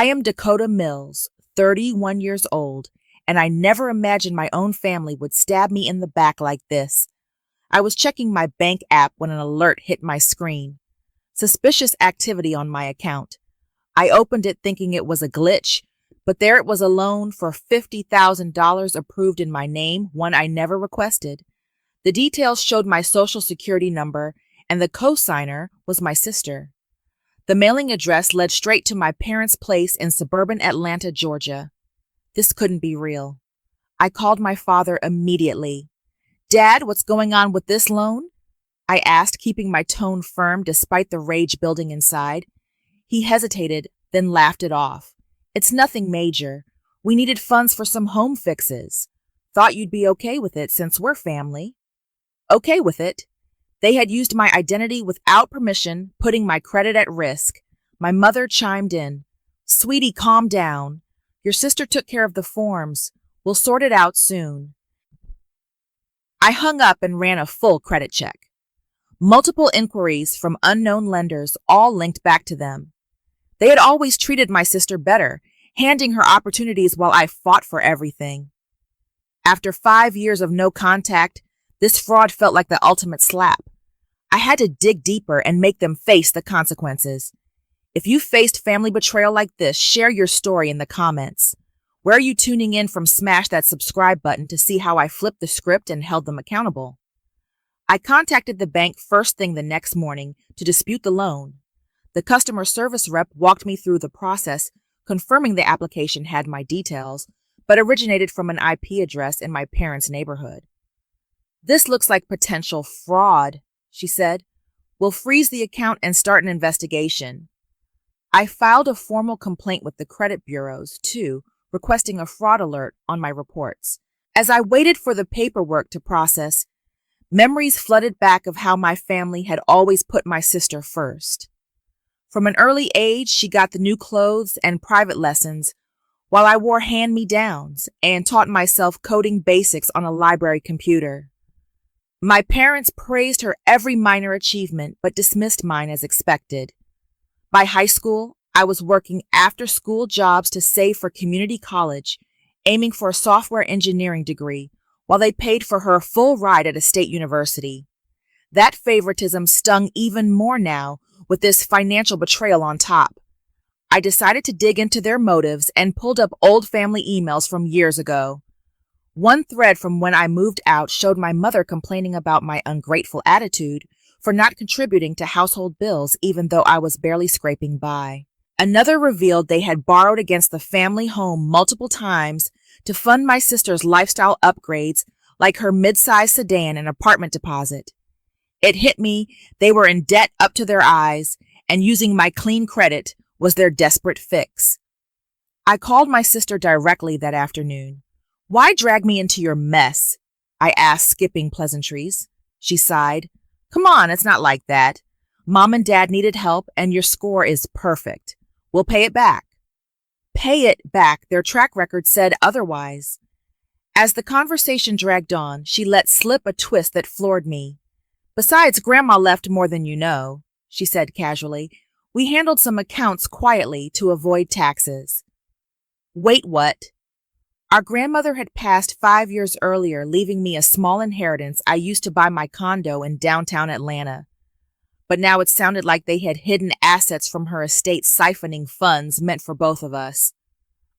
I am Dakota Mills, 31 years old, and I never imagined my own family would stab me in the back like this. I was checking my bank app when an alert hit my screen. Suspicious activity on my account. I opened it thinking it was a glitch, but there it was, a loan for $50,000 approved in my name, one I never requested. The details showed my social security number, and the co-signer was my sister. The mailing address led straight to my parents' place in suburban Atlanta, Georgia. This couldn't be real. I called my father immediately. "Dad, what's going on with this loan?" I asked, keeping my tone firm despite the rage building inside. He hesitated, then laughed it off. "It's nothing major. We needed funds for some home fixes. Thought you'd be okay with it since we're family." Okay with it? They had used my identity without permission, putting my credit at risk. My mother chimed in. "Sweetie, calm down. Your sister took care of the forms. We'll sort it out soon." I hung up and ran a full credit check. Multiple inquiries from unknown lenders all linked back to them. They had always treated my sister better, handing her opportunities while I fought for everything. After 5 years of no contact, this fraud felt like the ultimate slap. I had to dig deeper and make them face the consequences. If you faced family betrayal like this, share your story in the comments. Where are you tuning in from? Smash that subscribe button to see how I flipped the script and held them accountable. I contacted the bank first thing the next morning to dispute the loan. The customer service rep walked me through the process, confirming the application had my details, but originated from an IP address in my parents' neighborhood. "This looks like potential fraud," she said. "We'll freeze the account and start an investigation." I filed a formal complaint with the credit bureaus, too, requesting a fraud alert on my reports. As I waited for the paperwork to process, memories flooded back of how my family had always put my sister first. From an early age, she got the new clothes and private lessons, while I wore hand-me-downs and taught myself coding basics on a library computer. My parents praised her every minor achievement, but dismissed mine as expected. By high school, I was working after-school jobs to save for community college, aiming for a software engineering degree, while they paid for her full ride at a state university. That favoritism stung even more now, with this financial betrayal on top. I decided to dig into their motives and pulled up old family emails from years ago. One thread from when I moved out showed my mother complaining about my ungrateful attitude for not contributing to household bills even though I was barely scraping by. Another revealed they had borrowed against the family home multiple times to fund my sister's lifestyle upgrades like her mid-sized sedan and apartment deposit. It hit me they were in debt up to their eyes, and using my clean credit was their desperate fix. I called my sister directly that afternoon. "Why drag me into your mess?" I asked, skipping pleasantries. She sighed. "Come on, it's not like that. Mom and Dad needed help, and your score is perfect. We'll pay it back." Pay it back, their track record said otherwise. As the conversation dragged on, she let slip a twist that floored me. "Besides, Grandma left more than you know," she said casually. "We handled some accounts quietly to avoid taxes." Wait, what? Our grandmother had passed 5 years earlier, leaving me a small inheritance I used to buy my condo in downtown Atlanta. But now it sounded like they had hidden assets from her estate, siphoning funds meant for both of us.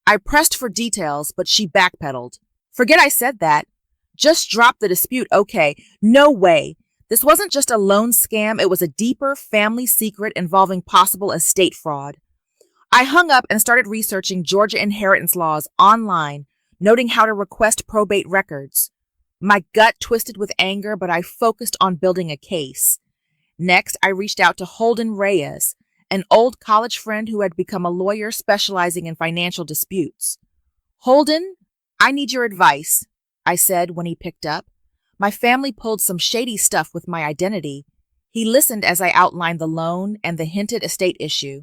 I pressed for details, but she backpedaled. "Forget I said that. Just drop the dispute, okay? No way. This wasn't just a loan scam, it was a deeper family secret involving possible estate fraud." I hung up and started researching Georgia inheritance laws online, noting how to request probate records. My gut twisted with anger, but I focused on building a case. Next, I reached out to Holden Reyes, an old college friend who had become a lawyer specializing in financial disputes. "Holden, I need your advice," I said when he picked up. My family pulled some shady stuff with my identity. He listened as I outlined the loan and the hinted estate issue.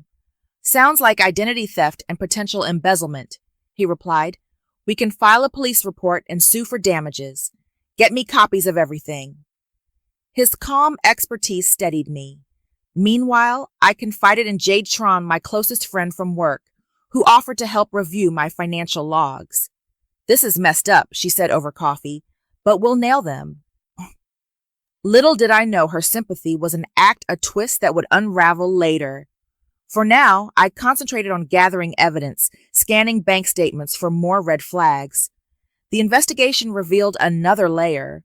"Sounds like identity theft and potential embezzlement," he replied. "We can file a police report and sue for damages. Get me copies of everything." His calm expertise steadied me. Meanwhile, I confided in Jade Tron, my closest friend from work, who offered to help review my financial logs. "This is messed up," she said over coffee, "but we'll nail them." Little did I know her sympathy was a twist that would unravel later. For now, I concentrated on gathering evidence, scanning bank statements for more red flags. The investigation revealed another layer.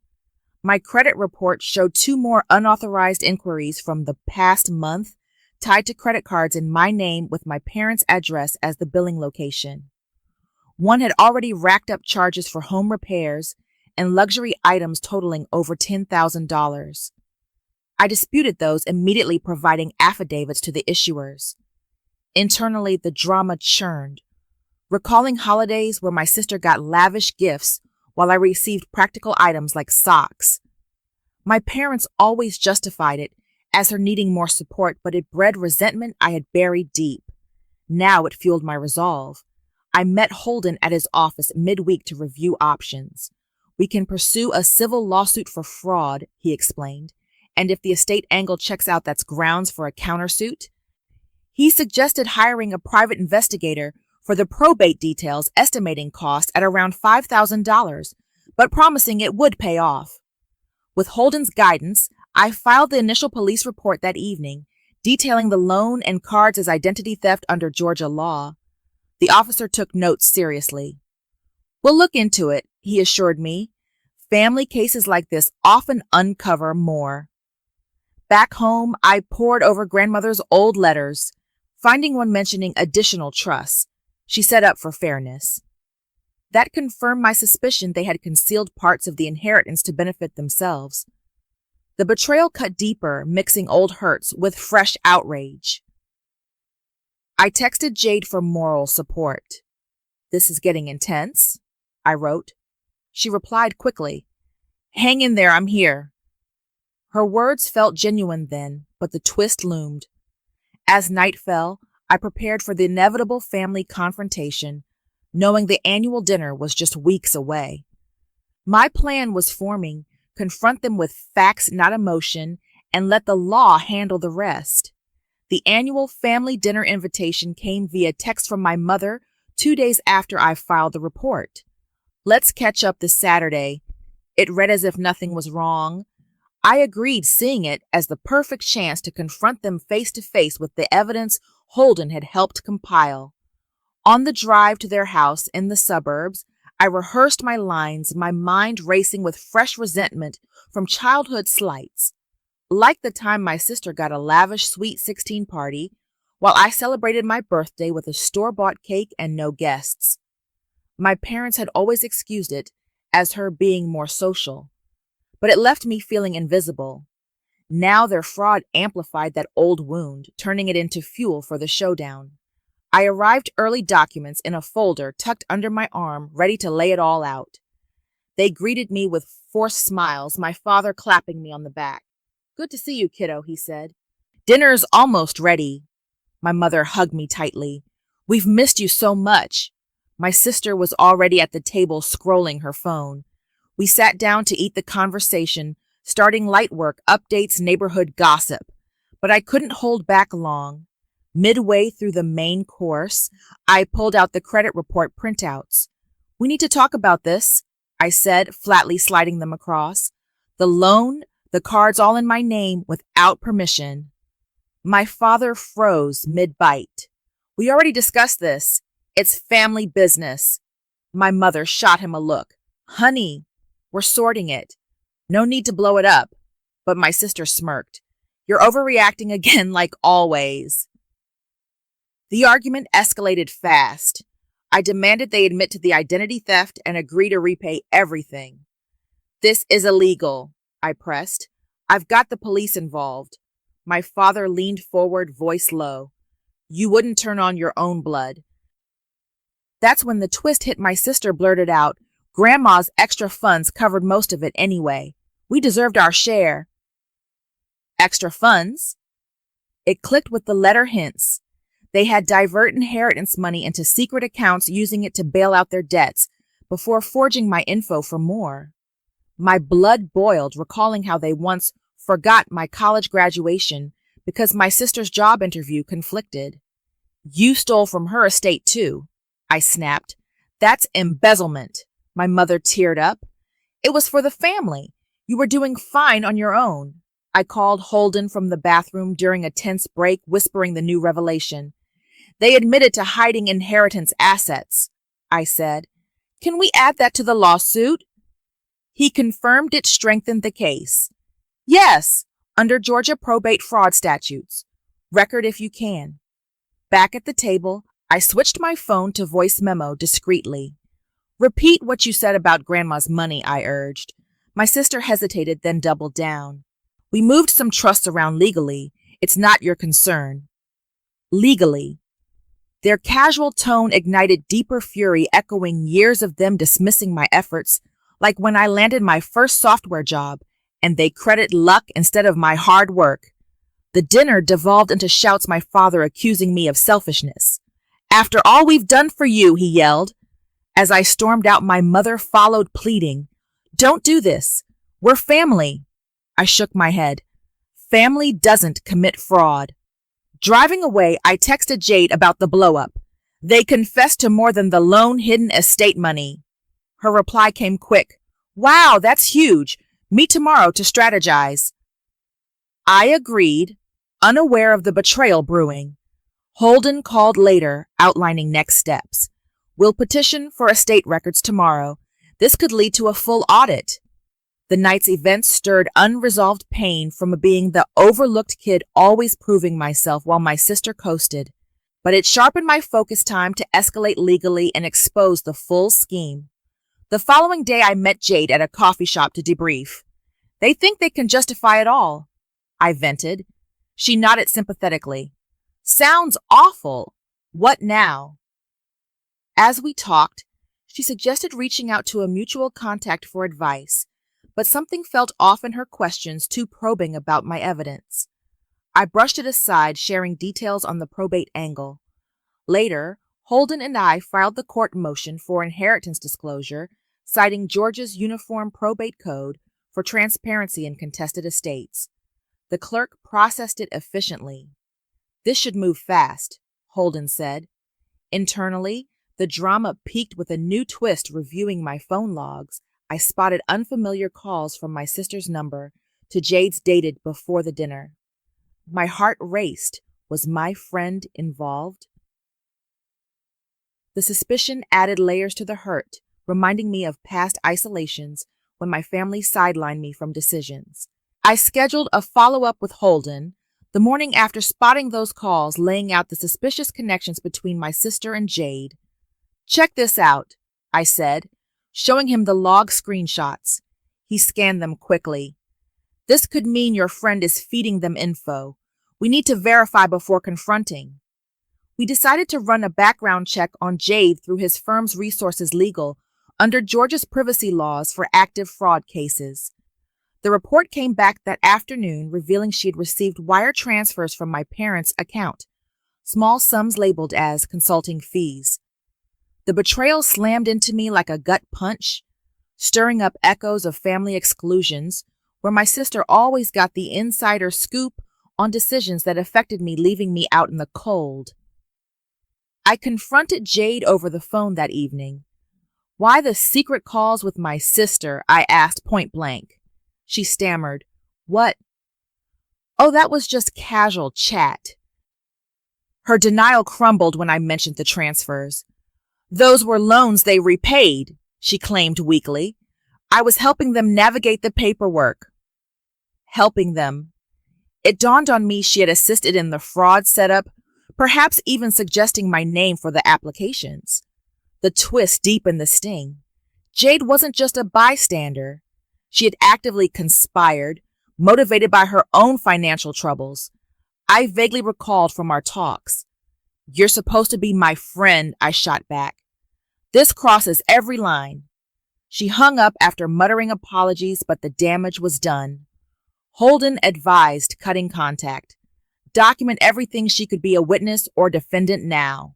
My credit report showed 2 more unauthorized inquiries from the past month tied to credit cards in my name with my parents' address as the billing location. One had already racked up charges for home repairs and luxury items totaling over $10,000. I disputed those, immediately providing affidavits to the issuers. Internally, the drama churned, recalling holidays where my sister got lavish gifts while I received practical items like socks. My parents always justified it as her needing more support, but it bred resentment I had buried deep. Now it fueled my resolve. I met Holden at his office midweek to review options. "We can pursue a civil lawsuit for fraud," he explained, "and if the estate angle checks out, that's grounds for a countersuit." He suggested hiring a private investigator for the probate details, estimating cost at around $5,000, but promising it would pay off. With Holden's guidance, I filed the initial police report that evening, detailing the loan and cards as identity theft under Georgia law. The officer took notes seriously. "We'll look into it," he assured me. "Family cases like this often uncover more." Back home, I pored over grandmother's old letters, finding one mentioning additional trusts. She set up for fairness. That confirmed my suspicion they had concealed parts of the inheritance to benefit themselves. The betrayal cut deeper, mixing old hurts with fresh outrage. I texted Jade for moral support. "This is getting intense," I wrote. She replied quickly, "Hang in there, I'm here." Her words felt genuine then, but the twist loomed. As night fell, I prepared for the inevitable family confrontation, knowing the annual dinner was just weeks away. My plan was forming: confront them with facts, not emotion, and let the law handle the rest. The annual family dinner invitation came via text from my mother 2 days after I filed the report. "Let's catch up this Saturday." It read as if nothing was wrong. I agreed, seeing it as the perfect chance to confront them face to face with the evidence Holden had helped compile. On the drive to their house in the suburbs, I rehearsed my lines, my mind racing with fresh resentment from childhood slights. Like the time my sister got a lavish Sweet 16 party, while I celebrated my birthday with a store-bought cake and no guests. My parents had always excused it as her being more social, but it left me feeling invisible. Now their fraud amplified that old wound, turning it into fuel for the showdown. I arrived early, documents in a folder tucked under my arm, ready to lay it all out. They greeted me with forced smiles, my father clapping me on the back. "Good to see you, kiddo," he said. "Dinner's almost ready." My mother hugged me tightly. "We've missed you so much." My sister was already at the table scrolling her phone. We sat down to eat the conversation, starting light work, updates, neighborhood gossip. But I couldn't hold back long. Midway through the main course, I pulled out the credit report printouts. "We need to talk about this," I said, flatly sliding them across. "The loan, the cards all in my name without permission." My father froze mid-bite. "We already discussed this. It's family business." My mother shot him a look. "Honey, we're sorting it. No need to blow it up." But my sister smirked. "You're overreacting again, like always." The argument escalated fast. I demanded they admit to the identity theft and agree to repay everything. "This is illegal," I pressed. "I've got the police involved." My father leaned forward, voice low. "You wouldn't turn on your own blood." That's when the twist hit. My sister blurted out, "Grandma's extra funds covered most of it anyway. We deserved our share." Extra funds? It clicked with the letter hints. They had divert inheritance money into secret accounts, using it to bail out their debts before forging my info for more. My blood boiled, recalling how they once forgot my college graduation because my sister's job interview conflicted. You stole from her estate too, I snapped. That's embezzlement. My mother teared up. It was for the family. You were doing fine on your own. I called Holden from the bathroom during a tense break, whispering the new revelation. They admitted to hiding inheritance assets, I said. Can we add that to the lawsuit? He confirmed it strengthened the case. Yes, under Georgia probate fraud statutes. Record if you can. Back at the table, I switched my phone to voice memo discreetly. Repeat what you said about Grandma's money, I urged. My sister hesitated, then doubled down. We moved some trusts around legally. It's not your concern. Legally. Their casual tone ignited deeper fury, echoing years of them dismissing my efforts, like when I landed my first software job, and they credit luck instead of my hard work. The dinner devolved into shouts, my father accusing me of selfishness. After all we've done for you, he yelled. As I stormed out, my mother followed, pleading, Don't do this. We're family. I shook my head. Family doesn't commit fraud. Driving away, I texted Jade about the blow-up. They confessed to more than the lone hidden estate money. Her reply came quick. Wow, that's huge. Meet tomorrow to strategize. I agreed, unaware of the betrayal brewing. Holden called later, outlining next steps. We'll petition for estate records tomorrow. This could lead to a full audit. The night's events stirred unresolved pain from being the overlooked kid, always proving myself while my sister coasted. But it sharpened my focus time to escalate legally and expose the full scheme. The following day, I met Jade at a coffee shop to debrief. They think they can justify it all, I vented. She nodded sympathetically. Sounds awful. What now? As we talked, she suggested reaching out to a mutual contact for advice, but something felt off in her questions, too probing about my evidence. I brushed it aside, sharing details on the probate angle. Later, Holden and I filed the court motion for inheritance disclosure, citing Georgia's Uniform Probate Code for transparency in contested estates. The clerk processed it efficiently. This should move fast, Holden said. Internally, the drama peaked with a new twist. Reviewing my phone logs, I spotted unfamiliar calls from my sister's number to Jade's dated before the dinner. My heart raced. Was my friend involved? The suspicion added layers to the hurt, reminding me of past isolations when my family sidelined me from decisions. I scheduled a follow-up with Holden the morning after spotting those calls, laying out the suspicious connections between my sister and Jade. Check this out, I said, showing him the log screenshots. He scanned them quickly. This could mean your friend is feeding them info. We need to verify before confronting. We decided to run a background check on Jade through his firm's Resources Legal under Georgia's privacy laws for active fraud cases. The report came back that afternoon, revealing she had received wire transfers from my parents' account, small sums labeled as consulting fees. The betrayal slammed into me like a gut punch, stirring up echoes of family exclusions, where my sister always got the insider scoop on decisions that affected me, leaving me out in the cold. I confronted Jade over the phone that evening. Why the secret calls with my sister? I asked point blank. She stammered, What? Oh, that was just casual chat. Her denial crumbled when I mentioned the transfers. Those were loans they repaid, she claimed weakly. I was helping them navigate the paperwork. Helping them. It dawned on me she had assisted in the fraud setup, perhaps even suggesting my name for the applications. The twist deepened the sting. Jade wasn't just a bystander. She had actively conspired, motivated by her own financial troubles. I vaguely recalled from our talks. You're supposed to be my friend, I shot back. This crosses every line. She hung up after muttering apologies, but the damage was done. Holden advised cutting contact. Document everything. She could be a witness or defendant now.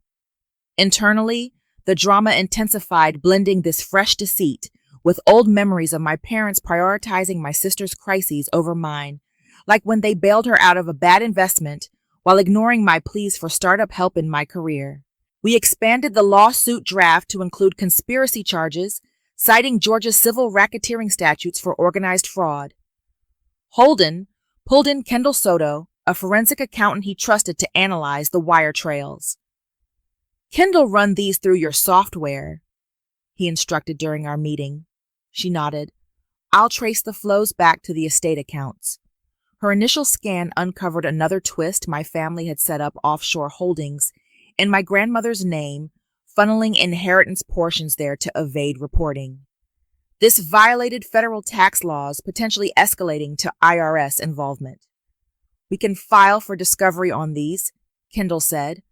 Internally, the drama intensified, blending this fresh deceit with old memories of my parents prioritizing my sister's crises over mine, like when they bailed her out of a bad investment while ignoring my pleas for startup help in my career. We expanded the lawsuit draft to include conspiracy charges, citing Georgia's civil racketeering statutes for organized fraud. Holden pulled in Kendall Soto, a forensic accountant he trusted to analyze the wire trails. "Kendall, run these through your software," he instructed during our meeting. She nodded. "I'll trace the flows back to the estate accounts." Her initial scan uncovered another twist my family had set up offshore holdings in my grandmother's name, funneling inheritance portions there to evade reporting. This violated federal tax laws, potentially escalating to IRS involvement. "We can file for discovery on these," Kendall said.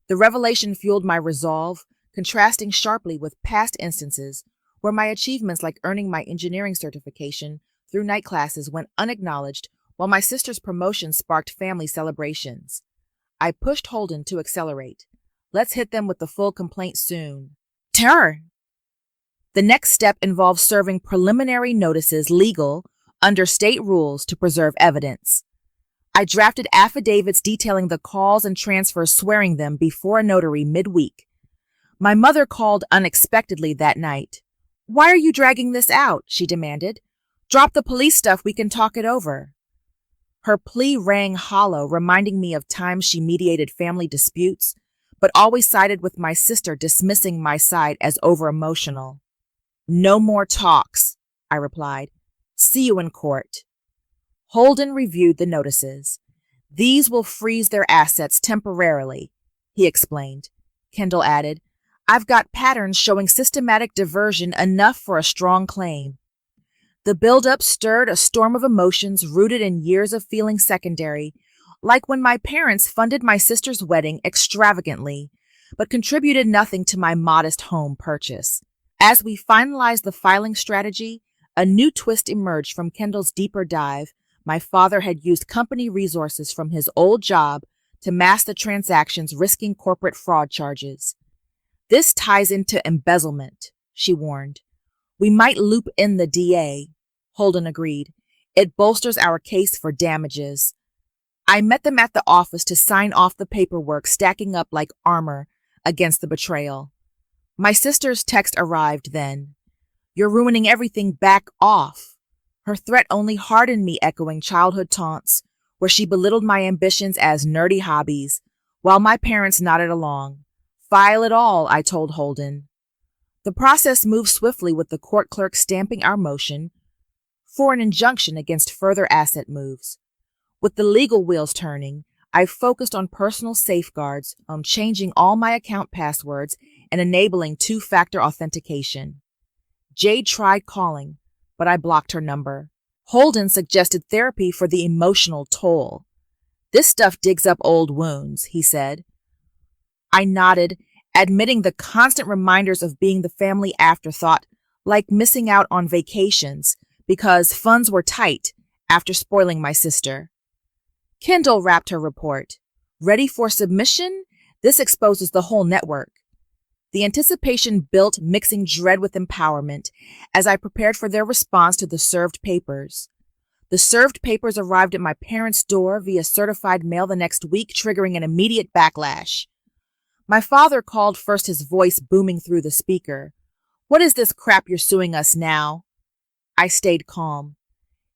The revelation fueled my resolve, contrasting sharply with past instances where my achievements like earning my engineering certification through night classes went unacknowledged, while my sister's promotion sparked family celebrations. I pushed Holden to accelerate. "Let's hit them with the full complaint soon." Terror! The next step involved serving preliminary notices legal under state rules to preserve evidence. I drafted affidavits detailing the calls and transfers, swearing them before a notary midweek. My mother called unexpectedly that night. "Why are you dragging this out?" she demanded. "Drop the police stuff, we can talk it over." Her plea rang hollow, reminding me of times she mediated family disputes, but always sided with my sister, dismissing my side as over-emotional. "No more talks," I replied. "See you in court." Holden reviewed the notices. "These will freeze their assets temporarily," he explained. Kendall added, "I've got patterns showing systematic diversion enough for a strong claim." The buildup stirred a storm of emotions rooted in years of feeling secondary, like when my parents funded my sister's wedding extravagantly, but contributed nothing to my modest home purchase. As we finalized the filing strategy, a new twist emerged from Kendall's deeper dive. My father had used company resources from his old job to mask the transactions, risking corporate fraud charges. "This ties into embezzlement," she warned. "We might loop in the DA." Holden agreed. "It bolsters our case for damages." I met them at the office to sign off the paperwork, stacking up like armor against the betrayal. My sister's text arrived then. "You're ruining everything, back off." Her threat only hardened me, echoing childhood taunts, where she belittled my ambitions as nerdy hobbies, while my parents nodded along. "File it all," I told Holden. The process moved swiftly, with the court clerk stamping our motion for an injunction against further asset moves. With the legal wheels turning, I focused on personal safeguards, changing all my account passwords and enabling two-factor authentication. Jade tried calling, but I blocked her number. Holden suggested therapy for the emotional toll. "This stuff digs up old wounds," he said. I nodded, admitting the constant reminders of being the family afterthought, like missing out on vacations because funds were tight after spoiling my sister. Kendall wrapped her report. "Ready for submission? This exposes the whole network." The anticipation built, mixing dread with empowerment, as I prepared for their response to the served papers. The served papers arrived at my parents' door via certified mail the next week, triggering an immediate backlash. My father called first, his voice booming through the speaker. "What is this crap you're suing us now?" I stayed calm.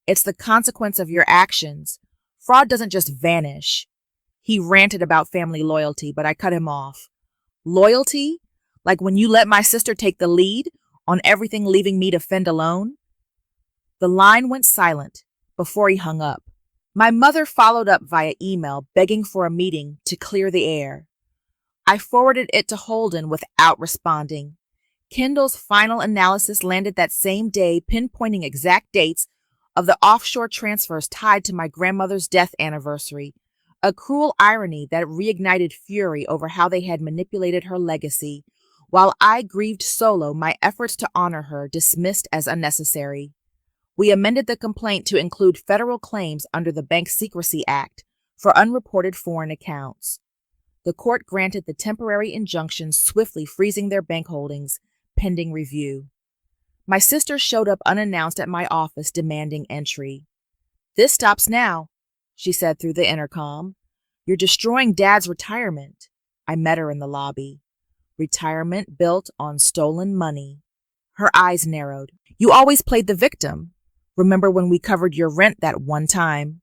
"It's the consequence of your actions. Fraud doesn't just vanish." He ranted about family loyalty, but I cut him off. "Loyalty? Like when you let my sister take the lead on everything, leaving me to fend alone?" The line went silent before he hung up. My mother followed up via email, begging for a meeting to clear the air. I forwarded it to Holden without responding. Kendall's final analysis landed that same day, pinpointing exact dates of the offshore transfers tied to my grandmother's death anniversary, a cruel irony that reignited fury over how they had manipulated her legacy. While I grieved solo, my efforts to honor her dismissed as unnecessary. We amended the complaint to include federal claims under the Bank Secrecy Act for unreported foreign accounts. The court granted the temporary injunction, swiftly freezing their bank holdings, pending review. My sister showed up unannounced at my office, demanding entry. "This stops now," she said through the intercom. You're destroying Dad's retirement. I met her in the lobby. Retirement built on stolen money. Her eyes narrowed. You always played the victim. Remember when we covered your rent that one time?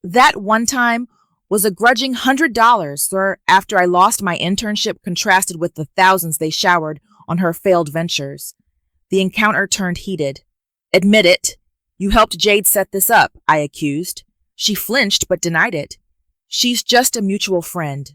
That one time was a grudging $100, sir, after I lost my internship contrasted with the thousands they showered on her failed ventures. The encounter turned heated. Admit it. You helped Jade set this up, I accused. She flinched but denied it. She's just a mutual friend.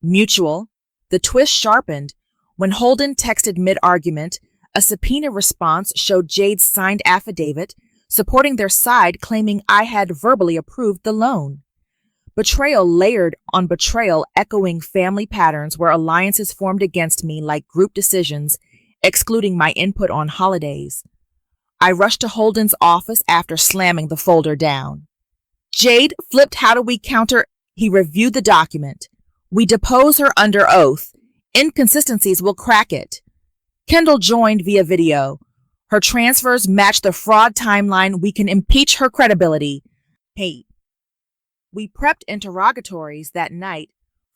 Mutual? The twist sharpened. When Holden texted mid-argument, a subpoena response showed Jade's signed affidavit supporting their side, claiming I had verbally approved the loan. Betrayal layered on betrayal, echoing family patterns where alliances formed against me like group decisions, excluding my input on holidays. I rushed to Holden's office after slamming the folder down. Jade flipped how do we counter? He reviewed the document. We depose her under oath. Inconsistencies will crack it. Kendall joined via video. Her transfers match the fraud timeline. We can impeach her credibility. Hey. We prepped interrogatories that night,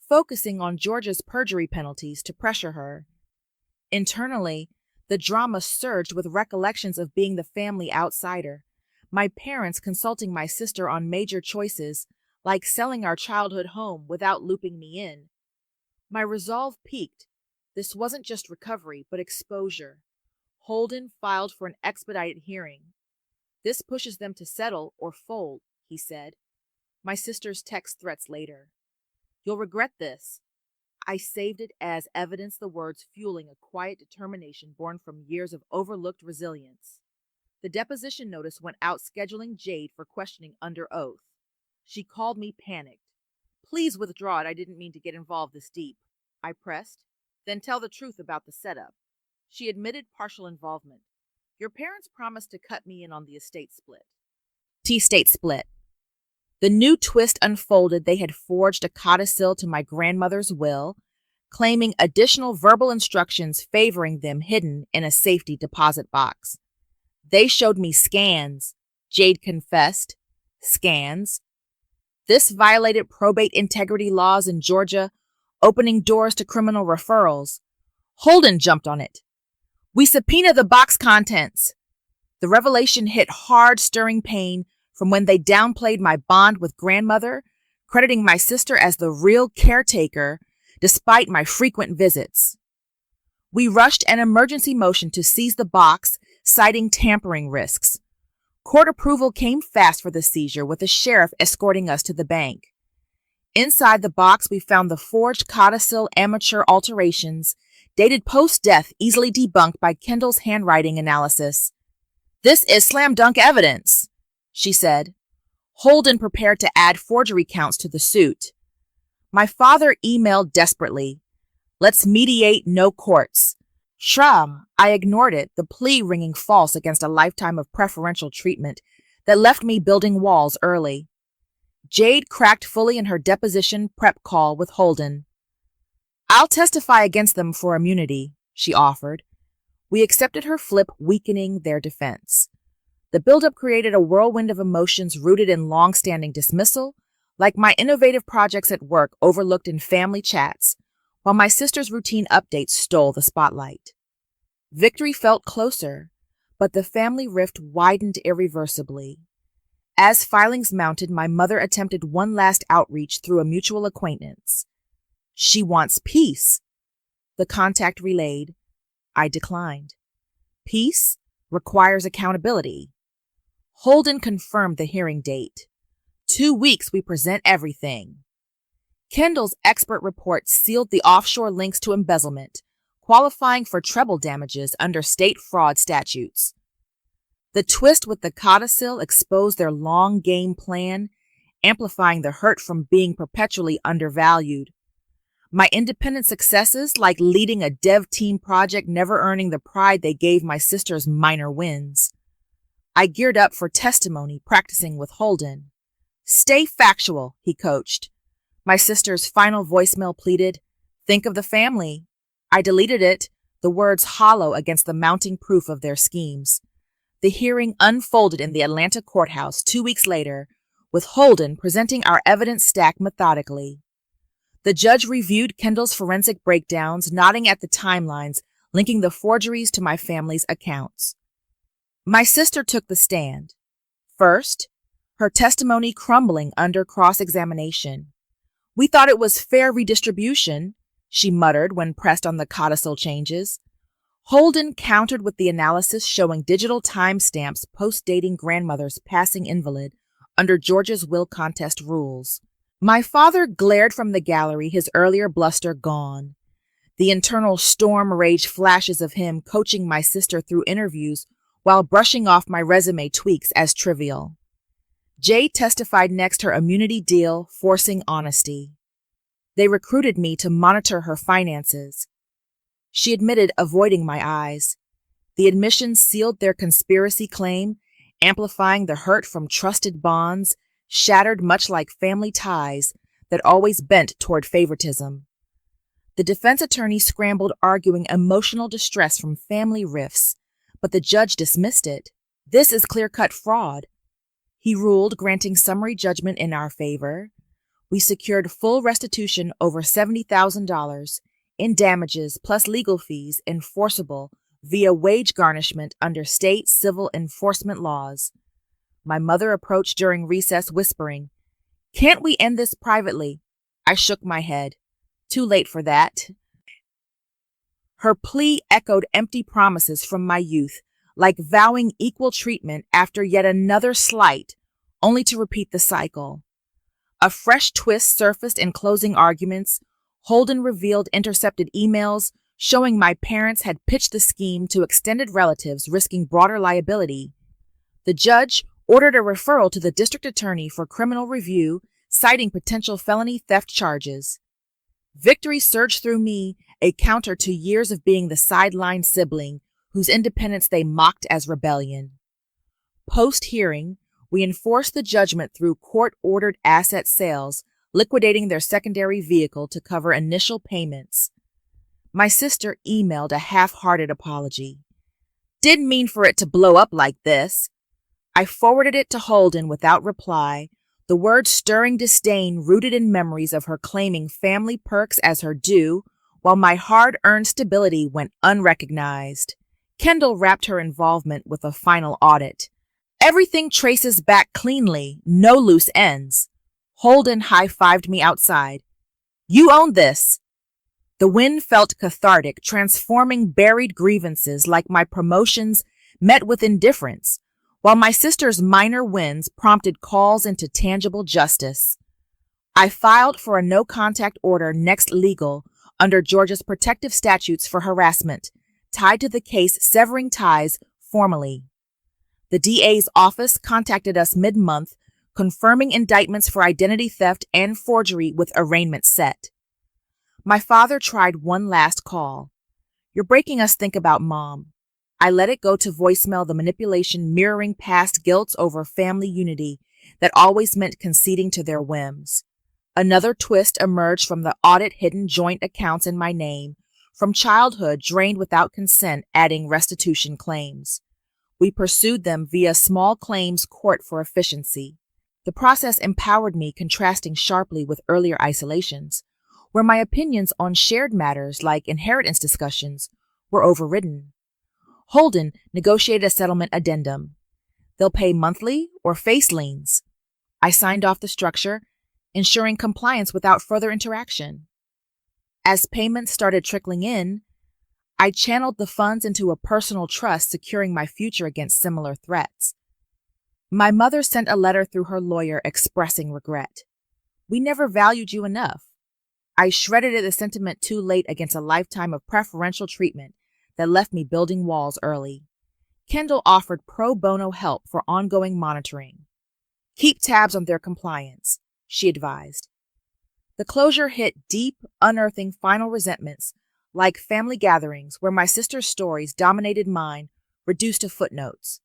focusing on Georgia's perjury penalties to pressure her. Internally, the drama surged with recollections of being the family outsider, my parents consulting my sister on major choices, like selling our childhood home without looping me in. My resolve peaked. This wasn't just recovery, but exposure. Holden filed for an expedited hearing. This pushes them to settle or fold, he said. My sister's text threats later. You'll regret this. I saved it as evidence, the words fueling a quiet determination born from years of overlooked resilience. The deposition notice went out scheduling Jade for questioning under oath. She called me panicked. Please withdraw it. I didn't mean to get involved this deep. I pressed. Then tell the truth about the setup. She admitted partial involvement. Your parents promised to cut me in on the estate split. T-state split. The new twist unfolded. They had forged a codicil to my grandmother's will, claiming additional verbal instructions favoring them hidden in a safety deposit box. They showed me scans. Jade confessed. Scans. This violated probate integrity laws in Georgia, opening doors to criminal referrals. Holden jumped on it. We subpoena the box contents. The revelation hit hard, stirring pain from when they downplayed my bond with grandmother, crediting my sister as the real caretaker despite my frequent visits. We rushed an emergency motion to seize the box, citing tampering risks. Court approval came fast for the seizure, with the sheriff escorting us to the bank. Inside the box, we found the forged codicil amateur alterations, dated post-death, easily debunked by Kendall's handwriting analysis. This is slam dunk evidence, she said. Holden prepared to add forgery counts to the suit. My father emailed desperately. Let's mediate, no courts. Shram, I ignored it, the plea ringing false against a lifetime of preferential treatment that left me building walls early. Jade cracked fully in her deposition prep call with Holden. I'll testify against them for immunity, she offered. We accepted her flip, weakening their defense. The buildup created a whirlwind of emotions rooted in long-standing dismissal, like my innovative projects at work overlooked in family chats, while my sister's routine updates stole the spotlight. Victory felt closer, but the family rift widened irreversibly. As filings mounted, my mother attempted one last outreach through a mutual acquaintance. She wants peace. The contact relayed. I declined. Peace requires accountability. Holden confirmed the hearing date. 2 weeks we present everything. Kendall's expert report sealed the offshore links to embezzlement, qualifying for treble damages under state fraud statutes. The twist with the codicil exposed their long game plan, amplifying the hurt from being perpetually undervalued. My independent successes, like leading a dev team project, never earning the pride they gave my sister's minor wins. I geared up for testimony, practicing with Holden. Stay factual, he coached. My sister's final voicemail pleaded, think of the family. I deleted it, the words hollow against the mounting proof of their schemes. The hearing unfolded in the Atlanta courthouse 2 weeks later, with Holden presenting our evidence stack methodically. The judge reviewed Kendall's forensic breakdowns, nodding at the timelines, linking the forgeries to my family's accounts. My sister took the stand. First, her testimony crumbling under cross-examination. "We thought it was fair redistribution," she muttered when pressed on the codicil changes. Holden countered with the analysis showing digital timestamps post-dating grandmother's passing invalid under Georgia's will contest rules. My father glared from the gallery, his earlier bluster gone. The internal storm rage flashes of him coaching my sister through interviews while brushing off my resume tweaks as trivial. Jay testified next, her immunity deal forcing honesty. They recruited me to monitor her finances. She admitted avoiding my eyes. The admission sealed their conspiracy claim, amplifying the hurt from trusted bonds, shattered much like family ties that always bent toward favoritism. The defense attorney scrambled, arguing emotional distress from family rifts, but the judge dismissed it. "This is clear-cut fraud," he ruled, granting summary judgment in our favor. We secured full restitution over $70,000 in damages plus legal fees enforceable via wage garnishment under state civil enforcement laws. My mother approached during recess, whispering, "Can't we end this privately?" I shook my head. Too late for that. Her plea echoed empty promises from my youth, like vowing equal treatment after yet another slight, only to repeat the cycle. A fresh twist surfaced in closing arguments. Holden revealed intercepted emails showing my parents had pitched the scheme to extended relatives, risking broader liability. The judge ordered a referral to the district attorney for criminal review, citing potential felony theft charges. Victory surged through me, a counter to years of being the sidelined sibling whose independence they mocked as rebellion. Post-hearing, we enforced the judgment through court-ordered asset sales, liquidating their secondary vehicle to cover initial payments. My sister emailed a half-hearted apology. "Didn't mean for it to blow up like this." I forwarded it to Holden without reply, the words stirring disdain rooted in memories of her claiming family perks as her due, while my hard-earned stability went unrecognized. Kendall wrapped her involvement with a final audit. "Everything traces back cleanly, no loose ends." Holden high-fived me outside. "You own this." The win felt cathartic, transforming buried grievances like my promotions met with indifference, while my sister's minor wins prompted calls into tangible justice. I filed for a no-contact order next legal under Georgia's protective statutes for harassment, tied to the case severing ties formally. The DA's office contacted us mid-month, confirming indictments for identity theft and forgery with arraignment set. My father tried one last call. "You're breaking us think about Mom." I let it go to voicemail, the manipulation mirroring past guilts over family unity that always meant conceding to their whims. Another twist emerged from the audit, hidden joint accounts in my name, from childhood drained without consent, adding restitution claims. We pursued them via small claims court for efficiency. The process empowered me, contrasting sharply with earlier isolations, where my opinions on shared matters like inheritance discussions were overridden. Holden negotiated a settlement addendum. They'll pay monthly or face liens. I signed off the structure, ensuring compliance without further interaction. As payments started trickling in, I channeled the funds into a personal trust, securing my future against similar threats. My mother sent a letter through her lawyer expressing regret. "We never valued you enough." I shredded the sentiment too late against a lifetime of preferential treatment that left me building walls early. Kendall offered pro bono help for ongoing monitoring. "Keep tabs on their compliance," she advised. The closure hit deep, unearthing final resentments, like family gatherings where my sister's stories dominated mine, reduced to footnotes.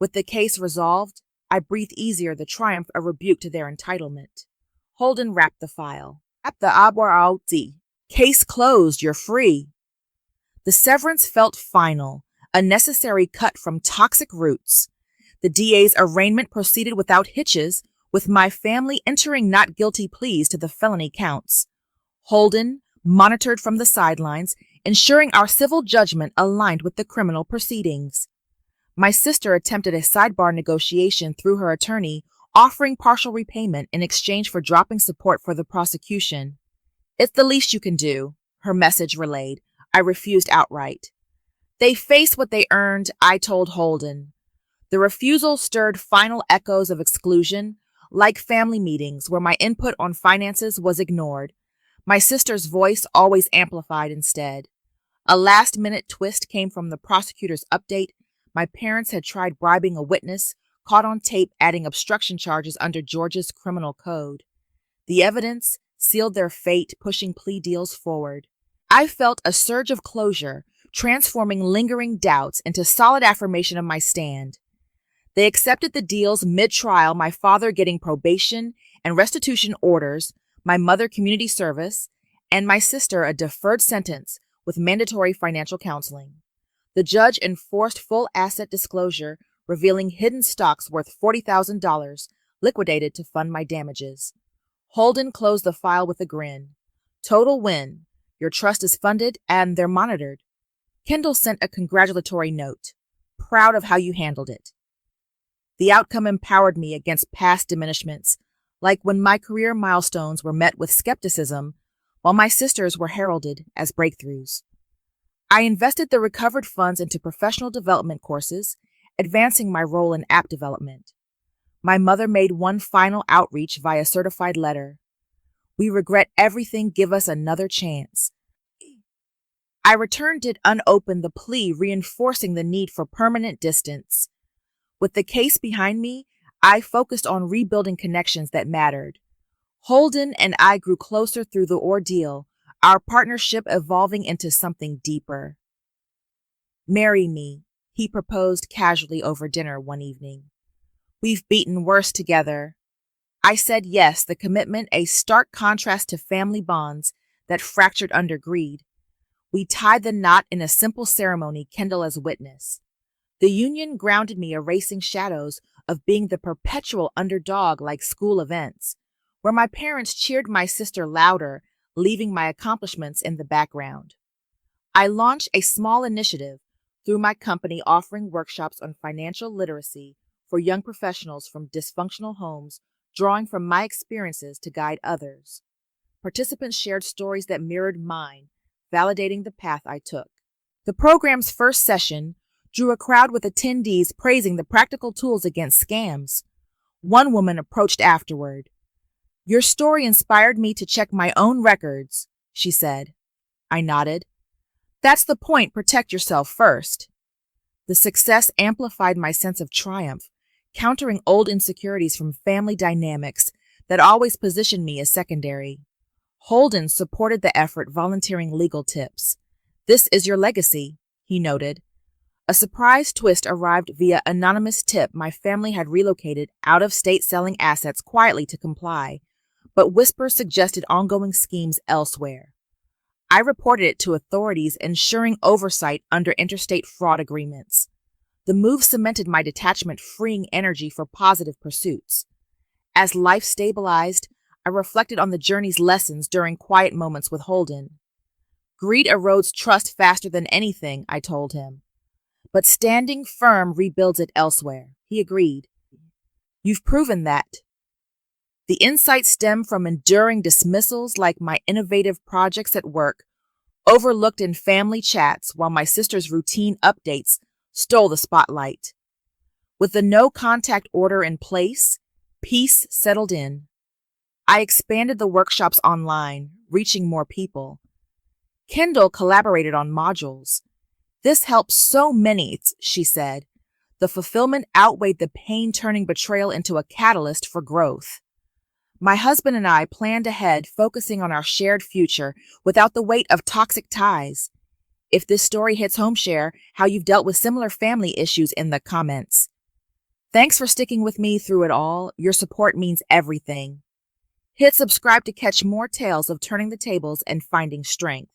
With the case resolved, I breathed easier, the triumph a rebuke to their entitlement. Holden wrapped the file. "At the abuarauti. Case closed, you're free." The severance felt final, a necessary cut from toxic roots. The DA's arraignment proceeded without hitches, with my family entering not guilty pleas to the felony counts. Holden monitored from the sidelines, ensuring our civil judgment aligned with the criminal proceedings. My sister attempted a sidebar negotiation through her attorney, offering partial repayment in exchange for dropping support for the prosecution. "It's the least you can do," her message relayed. I refused outright. "They face what they earned," I told Holden. The refusal stirred final echoes of exclusion, like family meetings where my input on finances was ignored. My sister's voice always amplified instead. A last-minute twist came from the prosecutor's update. My parents had tried bribing a witness, caught on tape adding obstruction charges under Georgia's criminal code. The evidence sealed their fate, pushing plea deals forward. I felt a surge of closure, transforming lingering doubts into solid affirmation of my stand. They accepted the deals mid-trial, my father getting probation and restitution orders, my mother community service, and my sister a deferred sentence with mandatory financial counseling. The judge enforced full asset disclosure, revealing hidden stocks worth $40,000, liquidated to fund my damages. Holden closed the file with a grin. "Total win. Your trust is funded and they're monitored." Kendall sent a congratulatory note. "Proud of how you handled it." The outcome empowered me against past diminishments, like when my career milestones were met with skepticism, while my sisters were heralded as breakthroughs. I invested the recovered funds into professional development courses, advancing my role in app development. My mother made one final outreach via certified letter. "We regret everything, give us another chance." I returned it unopened, the plea reinforcing the need for permanent distance. With the case behind me, I focused on rebuilding connections that mattered. Holden and I grew closer through the ordeal, our partnership evolving into something deeper. "Marry me," he proposed casually over dinner one evening. "We've beaten worse together." I said yes, the commitment a stark contrast to family bonds that fractured under greed. We tied the knot in a simple ceremony, Kendall as witness. The union grounded me, erasing shadows of being the perpetual underdog like school events, where my parents cheered my sister louder, leaving my accomplishments in the background. I launched a small initiative through my company offering workshops on financial literacy for young professionals from dysfunctional homes, drawing from my experiences to guide others. Participants shared stories that mirrored mine, validating the path I took. The program's first session drew a crowd with attendees praising the practical tools against scams. One woman approached afterward. "Your story inspired me to check my own records," she said. I nodded. "That's the point, protect yourself first." The success amplified my sense of triumph, countering old insecurities from family dynamics that always positioned me as secondary. Holden supported the effort, volunteering legal tips. "This is your legacy," he noted. A surprise twist arrived via anonymous tip. My family had relocated out of state, selling assets quietly to comply, but whispers suggested ongoing schemes elsewhere. I reported it to authorities, ensuring oversight under interstate fraud agreements. The move cemented my detachment, freeing energy for positive pursuits. As life stabilized, I reflected on the journey's lessons during quiet moments with Holden. "Greed erodes trust faster than anything," I told him. "But standing firm rebuilds it elsewhere," he agreed. "You've proven that." The insights stem from enduring dismissals like my innovative projects at work, overlooked in family chats while my sister's routine updates stole the spotlight. With the no-contact order in place, peace settled in. I expanded the workshops online, reaching more people. Kendall collaborated on modules. "This helps so many," she said. The fulfillment outweighed the pain, turning betrayal into a catalyst for growth. My husband and I planned ahead, focusing on our shared future without the weight of toxic ties. If this story hits home, share how you've dealt with similar family issues in the comments. Thanks for sticking with me through it all. Your support means everything. Hit subscribe to catch more tales of turning the tables and finding strength.